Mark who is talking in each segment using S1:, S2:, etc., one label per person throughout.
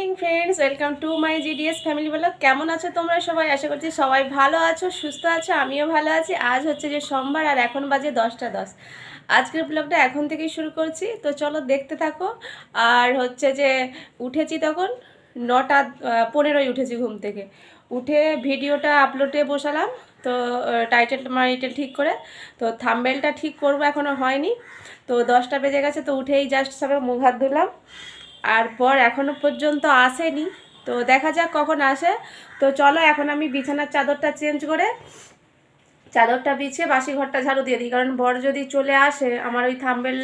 S1: Morning friends, welcome to my GDS family blog. কেমন আছো তোমরা সবাই? আশা করছি সবাই ভালো আছো, সুস্থ আছো। আমিও ভালো আছি। আজ হচ্ছে যে সোমবার, আর এখন বাজে 10টা 10। আজকের ব্লগটা এখন থেকেই শুরু করছি, তো চলো দেখতে থাকো। আর হচ্ছে যে উঠেছি তখন 9টা 15 উঠেছি ঘুম থেকে। উঠে ভিডিওটা আপলোডে বসালাম, তো টাইটেল মাইটেল ঠিক করে, তো থাম্বনেলটা ঠিক করবো, এখনও হয়নি। তো 10টা বেজে গেছে, তো উঠেই জাস্ট সবে মুখ হাত ধুলাম। আর পর এখনও পর্যন্ত আসেনি, তো দেখা যাক কখন আসে। তো চলো এখন আমি বিছানার চাদরটা চেঞ্জ করে চাদরটা বিছিয়ে বাসি ঘরটা ঝাড়ু দিয়ে দিই, কারণ বর যদি চলে আসে আমার ওই থাম্বনেল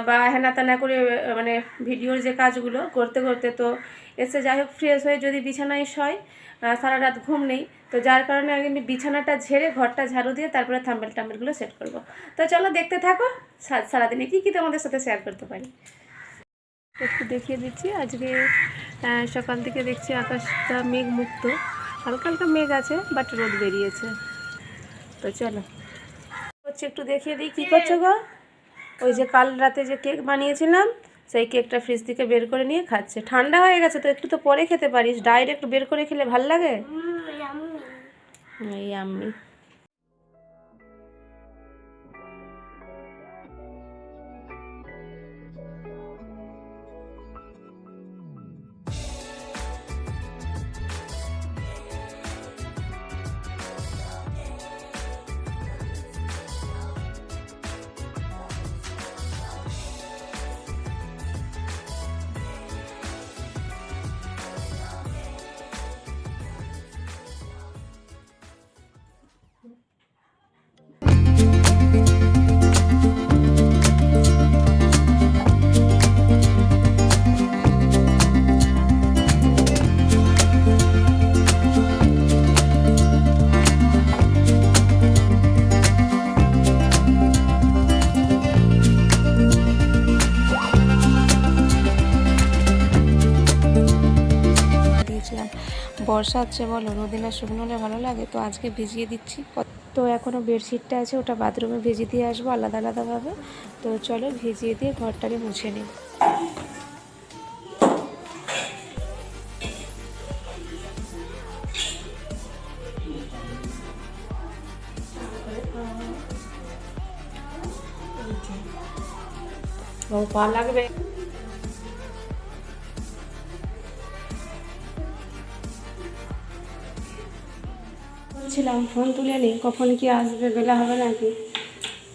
S1: বা হেনা তেনা করে মানে ভিডিওর যে কাজগুলো করতে করতে, তো এসে যাই হোক ফ্রেশ হয়ে যদি বিছানায় শয়, সারা রাত ঘুম নেই, তো যার কারণে আমি বিছানাটা ঝেড়ে ঘরটা ঝাড়ু দিয়ে তারপরে থাম্বনেলগুলো সেট করব। তো চলো দেখতে থাকো সারাদিনে কী কী তোমাদের সাথে শেয়ার করতে পারি একটু দেখিয়ে দিচ্ছি। আজকে সকাল থেকে দেখছি আকাশটা মেঘ মুক্ত, হালকা হালকা মেঘ আছে, বাট রোদ বেরিয়েছে। তো চলো হচ্ছে একটু দেখিয়ে দিই কী করছো গো। ওই যে কাল রাতে যে কেক বানিয়েছিলাম, সেই কেকটা ফ্রিজ থেকে বের করে নিয়ে খাচ্ছে। ঠান্ডা হয়ে গেছে তো, একটু তো পরে খেতে পারিস, ডাইরেক্ট বের করে খেলে ভাল লাগে। এই আমি বর্ষা হচ্ছে বলো, রোদে না শুকনো হলে ভালো লাগে, তো আজকে ভিজিয়ে দিচ্ছি। তো এখনও বেডশিটটা আছে, ওটা বাথরুমে ভিজিয়ে দিয়ে আসবো আলাদা আলাদাভাবে। তো চলো ভিজিয়ে দিয়ে ঘরটাকে মুছে নিই। ও পা লাগবে। বলছিলাম ফোন তুলে নিই, কখন কি আসবে, বেলা হবে নাকি।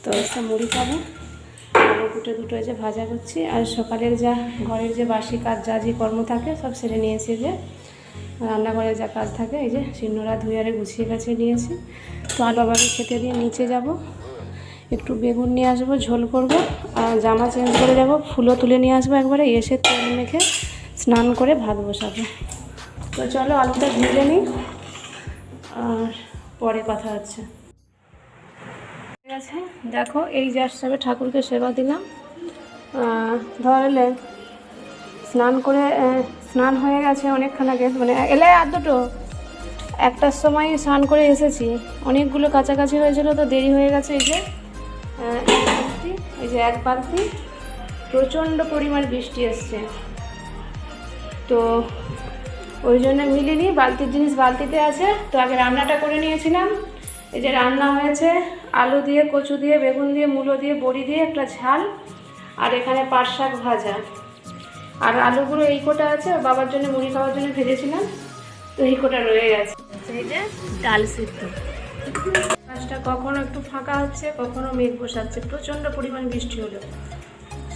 S1: তো এসে মুড়ি খাবো, আলু দুটো যে ভাজা করছি, আর সকালের যা ঘরের যে বাসি কাজ যা যে কর্ম থাকে সব সেরে নিয়েছি। যে রান্নাঘরে যা কাজ থাকে, এই যে শিলনোড়া ধুয়ারে গুছিয়ে গাছিয়ে নিয়েছি। তো আলু বাবাকে খেতে দিয়ে নিচে যাব, একটু বেগুন নিয়ে আসবো, ঝোল করব, আর জামা চেঞ্জ করে যাব, ফুলও তুলে নিয়ে আসবো একবারে। এসে তেল মেখে স্নান করে ভাত বসাবো। তো চলো আলুটা ভেজে নিই, আর পরে কথা হচ্ছে। ঠিক আছে, দেখো এই জাস্ট হিসাবে ঠাকুরকে সেবা দিলাম, ধরলে স্নান করে স্নান হয়ে গেছে অনেকক্ষণ আগে, মানে এলে আর দুটো 1টার সময় স্নান করে এসেছি। অনেকগুলো কাছাকাছি হয়েছিল, তো দেরি হয়ে গেছে। এই যে এক বালতি প্রচণ্ড পরিমাণ বৃষ্টি এসছে, তো ওই জন্য মিলিনি, বালতির জিনিস বালতিতে আছে। তো আগে রান্নাটা করে নিয়েছিলাম। এই যে রান্না হয়েছে আলু দিয়ে, কচু দিয়ে, বেগুন দিয়ে, মূলো দিয়ে, বড়ি দিয়ে একটা ঝাল, আর এখানে পাট শাক ভাজা, আর আলুগুলো এই কোটা আছে, বাবার জন্য মুড়ি খাওয়ার জন্য ভেজেছিলাম, তো এই কোটা রয়ে গেছে। এই যে ডাল সিদ্ধ। গাছটা কখনো একটু ফাঁকা হচ্ছে, কখনো মেঘ বসাচ্ছে, প্রচণ্ড পরিমাণ বৃষ্টি হলো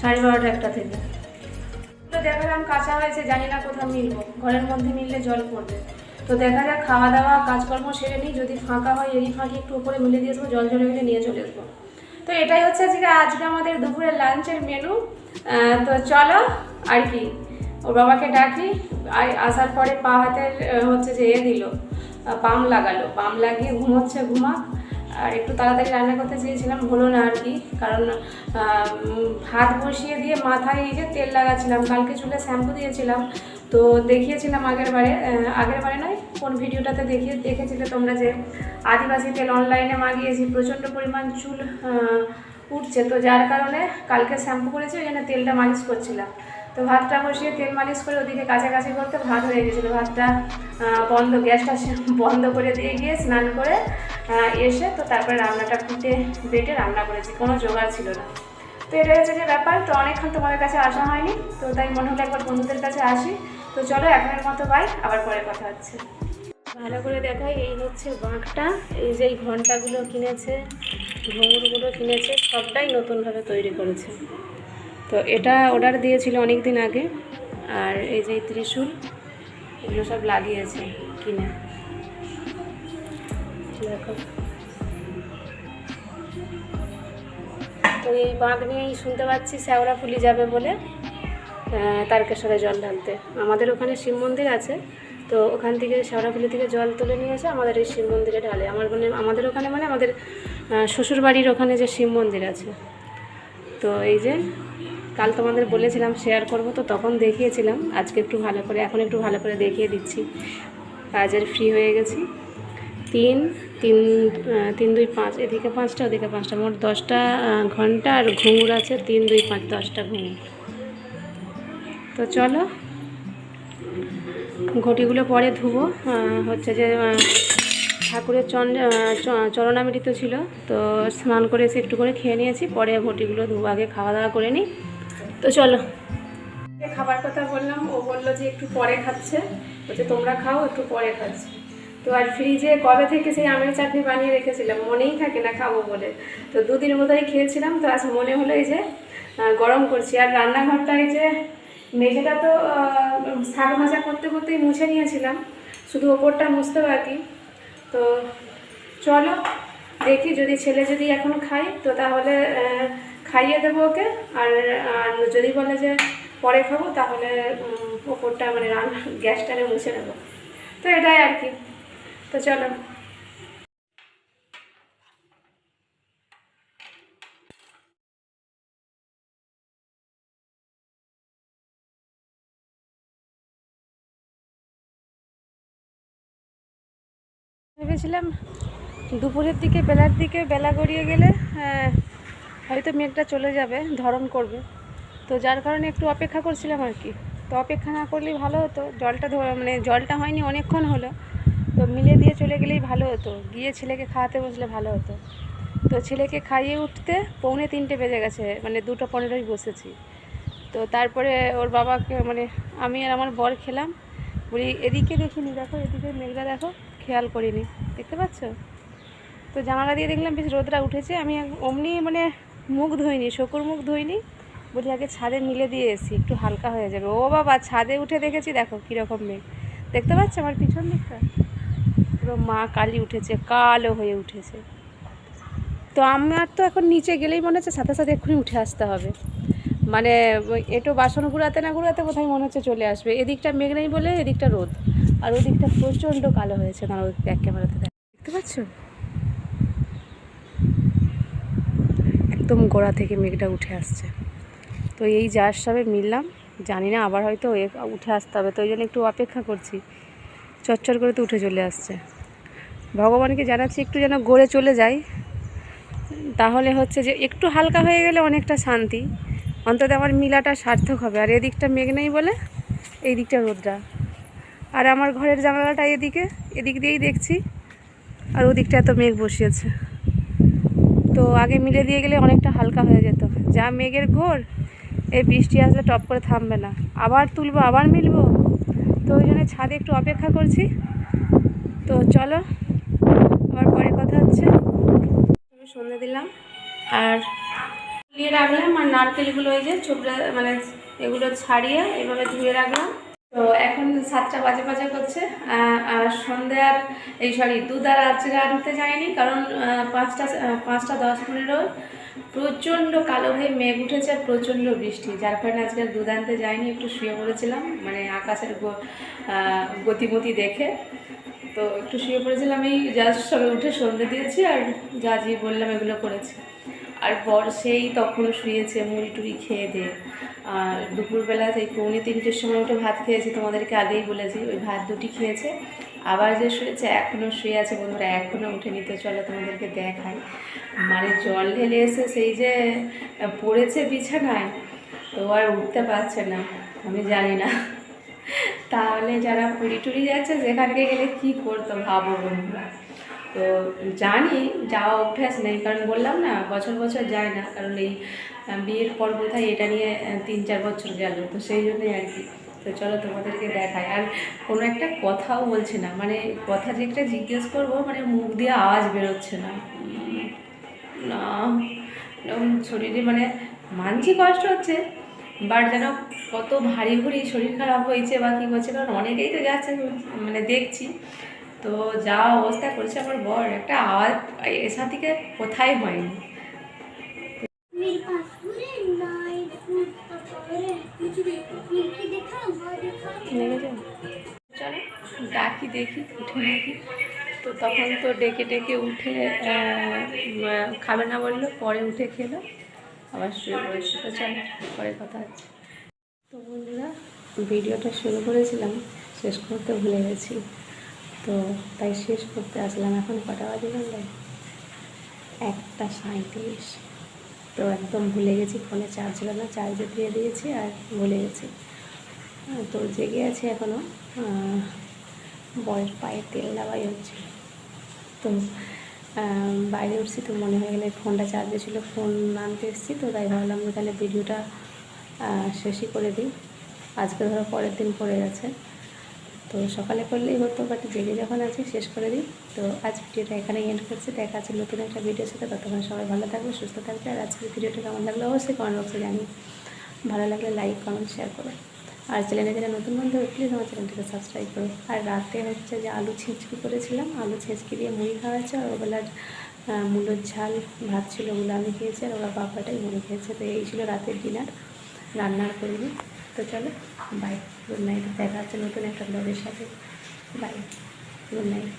S1: 12:30 1টা থেকে। দেখালাম কাঁচা হয়েছে, জানি না কোথাও মিলবো, ঘরের মধ্যে মিললে জল পড়বে। তো দেখা যাক, খাওয়া দাওয়া কাজকর্ম সেরে নিই, যদি ফাঁকা হয় এরই ফাঁকে একটু উপরে মিলে দিয়ে আসবো, জল ঝরে গেলে নিয়ে চলে আসবো। তো এটাই হচ্ছে আজকে আমাদের দুপুরের লাঞ্চের মেনু। তো চলো আর কি, ওর বাবাকে ডাকি। আসার পরে পা হাতের হচ্ছে যে দিল, পাম লাগালো, পাম লাগিয়ে ঘুমোচ্ছে, ঘুমাক। আর একটু তাড়াতাড়ি রান্না করতে চেয়েছিলাম, হলো না আর কি, কারণ ভাত বসিয়ে দিয়ে মাথায় এই যে তেল লাগাচ্ছিলাম। কালকে চুলে শ্যাম্পু দিয়েছিলাম, তো দেখিয়েছিলাম আগের বারে নয়, কোন ভিডিওটাতে দেখেছিলে তোমরা, যে আদিবাসী তেল অনলাইনে মাগিয়েছি, প্রচণ্ড পরিমাণ চুল উঠছে, তো যার কারণে কালকে শ্যাম্পু করেছি, ওই জন্য তেলটা মালিশ করছিলাম। তো ভাতটা বসিয়ে তেল মালিশ করে ওদিকে কাছাকাছি করতে ভাত হয়ে গেছিলো। ভাতটা গ্যাসটা বন্ধ করে দিয়ে গিয়ে স্নান করে এসে তো তারপরে রান্নাটা বেটে রান্না করেছি, কোনো জোগাড় ছিল না। তো এটা হচ্ছে যে ব্যাপার। তো অনেকক্ষণ তোমাদের কাছে আসা হয়নি, তো তাই মনে হলো একবার বন্ধুদের কাছে আসি। তো চলো এখনের মতো বাই, আবার পরে কথা হচ্ছে। ভালো করে দেখাই, এই হচ্ছে বাঁকটা। এই যে এই ঘন্টাগুলো কিনেছে, ঘুঙুরগুলো কিনেছে, সবটাই নতুনভাবে তৈরি করেছে। তো এটা অর্ডার দিয়েছিল অনেক দিন আগে। আর এই যে ত্রিশূল, এগুলো সব লাগিয়েছে কিনে। দেখো, তো এই বাঁক নিয়েই শুনতে পাচ্ছি শ্যাওড়া ফুলি যাবে বলে তারকেশ্বরে জল ঢালতে। আমাদের ওখানে শিব মন্দির আছে, তো ওখান থেকে শ্যাওড়াফুলি থেকে জল তুলে নিয়ে এসে আমাদের এই শিব মন্দিরে ঢালে। আমাদের ওখানে মানে আমাদের শ্বশুরবাড়ির ওখানে যে শিব মন্দির আছে। তো এই যে কাল তোমাদের বলেছিলাম শেয়ার করব, তো তখন দেখিয়েছিলাম। আজকে একটু ভালো করে, এখন একটু ভালো করে দেখিয়ে দিচ্ছি। কাজের ফ্রি হয়ে গেছি। 3 2 5, এদিকে 5টা ওদিকে 5টা, মোট 10টা ঘন্টা আর ঘুঙুর আছে। 3 2 5 10টা ঘুঙুর। তো চলো ঘটিগুলো পরে ধুবো। হচ্ছে যে ঠাকুরের চরণামৃত ছিল, তো স্নান করে এসে একটু করে খেয়ে নিয়েছি। পরে ঘটিগুলো ধুবো, আগে খাওয়া দাওয়া করে নিই। তো চলো, খাবার কথা বললাম, ও বললো যে একটু পরে খাচ্ছে, বলছে তোমরা খাও, একটু পরে খাচ্ছে। তো আর ফ্রিজে কবে থেকে সেই আমের চাটনি বানিয়ে রেখেছিলাম, মনেই থাকে না খাবো বলে। তো 2 দিন মতোই খেয়েছিলাম, তো আজ মনে হলো এই যে গরম করছি। আর রান্নাঘরটা এই যে মেঝেটা তো শাক ভাজা করতে করতেই মুছে নিয়েছিলাম, শুধু ওপরটা মুছতে বাকি। তো চলো দেখি, যদি ছেলে যদি এখন খাই তো তাহলে খাইয়ে দেবো ওকে। আর যদি বলে যে পরে খাবো, তাহলে ওপরটা মানে গ্যাসটারে মুছে নেবো। তো এটাই আর কি। তো চলো, ভেবেছিলাম দুপুরের দিকে, বেলার দিকে, বেলা গড়িয়ে গেলে হয়তো মেঘটা চলে যাবে, ধরন করবে। তো যার কারণে একটু অপেক্ষা করছিলাম আর কি। তো অপেক্ষা না করলেই ভালো হতো, জলটা মানে জলটা হয়নি অনেকক্ষণ হলো, তো মিলে দিয়ে চলে গেলেই ভালো হতো, গিয়ে ছেলেকে খাওয়াতে বসলে ভালো হতো। তো ছেলেকে খাইয়ে উঠতে 2:45 বেজে গেছে, মানে 2:15 বসেছি। তো তারপরে ওর বাবাকে মানে আমি আর আমার বর খেলাম। বলি এদিকে দেখিনি, দেখো এদিকে মেঘটা দেখো, খেয়াল করিনি, দেখতে পাচ্ছ? তো জানালা দিয়ে দেখলাম বেশ রোদরা উঠেছে। আমি অমনি মানে মুখ ধুইনি, শকুর মুখ ধুইনি, বলি আগে ছাদে মিলে দিয়ে এসি, একটু হালকা হয়ে যাবে। ও বাবা, ছাদে উঠে দেখেছি দেখো কীরকম মেঘ, দেখতে পাচ্ছ আমার পিছন দিকটা? পুরো মা কালি উঠেছে, কালো হয়ে উঠেছে। তো আমার তো এখন নিচে গেলেই মনে হচ্ছে সাথে সাথে এক্ষুনি উঠে আসতে হবে, মানে একটু বাসন ঘুরাতে না ঘুরাতে কোথায় মনে হচ্ছে চলে আসবে। এদিকটা মেঘ নেই বলে এদিকটা রোদ, আর ওদিকটা প্রচণ্ড কালো হয়েছে। না, ওই ব্যাক ক্যামেরাতে দেখতে পাচ্ছ, একদম গোড়া থেকে মেঘটা উঠে আসছে। তো এই যার সবে মিললাম, জানি না আবার হয়তো উঠে আসতে হবে, তো ওই জন্য একটু অপেক্ষা করছি। চচ্চর করে তো উঠে চলে আসছে। ভগবানকে জানাচ্ছি একটু যেন গড়ে চলে যায়, তাহলে হচ্ছে যে একটু হালকা হয়ে গেলে অনেকটা শান্তি, অন্তত আমার মিলাটা সার্থক হবে। আর এদিকটা মেঘ নেই বলে এই দিকটা রোদটা, আর আমার ঘরের জানালাটা এদিক দিয়েই দেখছি, আর ওদিকটা এত মেঘ বসিয়েছে। তো আগে মিলে দিয়ে গেলে অনেকটা হালকা হয়ে যেত। যা মেঘের ঘোর, এই বৃষ্টি আসলে টপ করে থামবে না, আবার তুলবো আবার মিলবো। তো ওই জন্য ছাদে একটু অপেক্ষা করছি। তো চলো আবার পরে কথা হচ্ছে। আমি সন্ধে দিলাম আর ধুয়ে রাখলাম, আর নারকেলগুলো ওই যে ছোবড়া মানে এগুলো ছাড়িয়ে এভাবে ধুয়ে রাখলাম। তো এখন 7টা বাজে করছে। আর সন্ধে আর দুধ আর আজকে আনতে যায়নি, কারণ 5টা 10-15 প্রচণ্ড কালো হয়ে মেঘ উঠেছে আর প্রচণ্ড বৃষ্টি, যার কারণে আজকে দুধ আনতে যায়নি। একটু শুয়ে পড়েছিলাম, মানে আকাশের গতিমতি দেখে। তো একটু শুয়ে পড়েছিলাম, এই জাস্ট সবে উঠে সন্ধে দিয়েছি আর যা বললাম এগুলো করেছি। আর বর সেই তখন শুয়েছে মুড়ি টুড়ি খেয়ে দিয়ে। আর দুপুরবেলা সেই 2:45 সময় উঠে ভাত খেয়েছি, তোমাদেরকে আগেই বলেছি, ওই ভাত দুটি খেয়েছে। আবার যে শুয়েছে, এখনও শুয়ে আছে বন্ধুরা, এখনও উঠেনি। তো চলো তোমাদেরকে দেখাই। মানে জল ঢেলে এসে সেই যে পড়েছে বিছানায়, তো আর উঠতে পারছে না। আমি জানি না। তাহলে যারা পুরী টুরি যাচ্ছে সেখানকে গেলে কী করতো ভাবো বন্ধুরা। তো জানি যাওয়া অভ্যাস নেই, কারণ বললাম না বছর বছর যায় না, কারণ এই বিয়ের পর বোধহয় এটা নিয়ে 3-4 বছর গেল, তো সেই জন্যই আর কি। তো চলো তোমাদেরকে দেখাই। আর কোনো একটা কথাও বলছে না, মানে কথা যেটা জিজ্ঞেস করবো মানে মুখ দিয়ে আওয়াজ বেরোচ্ছে না। না শরীরে মানে মানছি কষ্ট হচ্ছে, বাট যেন কত ভারী ভুরি শরীর খারাপ হয়েছে বা কী করছে, কারণ অনেকেই তো যাচ্ছে মানে দেখছি। তো যা অবস্থা করছে আমার বর, একটা আওয়াজ এসা থেকে কোথায় হয়নি। চলো ডাকি দেখি, উঠে দেখি। তো তখন তো ডেকে ডেকে উঠে খাবে না বললো, পরে উঠে খেলো, আবার শুয়ে পড়েছে। তো চলো পরে কথা হচ্ছে। তো বন্ধুরা, ভিডিওটা শুরু করেছিলাম, শেষ করতে ভুলে গেছি, তো তাই শেষ করতে আসলাম। এখন কটা বাজে জানলে? 1:37। তো একদম ভুলে গেছি, ফোনে চার্জ ছিল না, চার্জে দিয়ে দিয়েছি আর ভুলে গেছি। তো জেগে আছি এখনও, বয়ের পায়ে তেল দেওয়াই হচ্ছে। তো বাইরে উঠছি, তো মনে হয়ে গেলে ফোনটা চার্জে ছিল, ফোন আনতে এসেছি, তো তাই ভাবলাম যে তাহলে ভিডিওটা শেষই করে দিই। আজকে ধরো পরের দিন পড়ে গেছে, তো সকালে করলেই হতো, বাট জেগে যখন আছি শেষ করে দিই। তো আজ ভিডিওটা এখানে এন্ড করছি, দেখা আছে নতুন একটা ভিডিওর সাথে। ততক্ষণ সবাই ভালো থাকবে, সুস্থ থাকবে। আর আজকের ভিডিওটা কেমন লাগলো অবশ্যই কমেন্ট বক্সে জানি। ভালো লাগলে লাইক কমেন্ট শেয়ার করো, আর চ্যানেলে যারা নতুন বন্ধু প্লিজ আমার চ্যানেলটাকে সাবস্ক্রাইব করো। আর রাতে হচ্ছে যে আলু ছেঁচকি করেছিলাম, আলু ছেঁচকি দিয়ে মুড়ি খাওয়া হয়েছে, আর ওবেলার মূলোর ঝাল ভাত ছিল, ওগুলো আমি খেয়েছি, আর ওরা বাবাটাই মুড়ি খেয়েছে। তো এই ছিল রাতের ডিনার, রান্না আর করিনি। তো চলো বাই, গুড নাইট, দেখা হচ্ছে নতুন একটা ব্লগের সাথে। Bye, good night.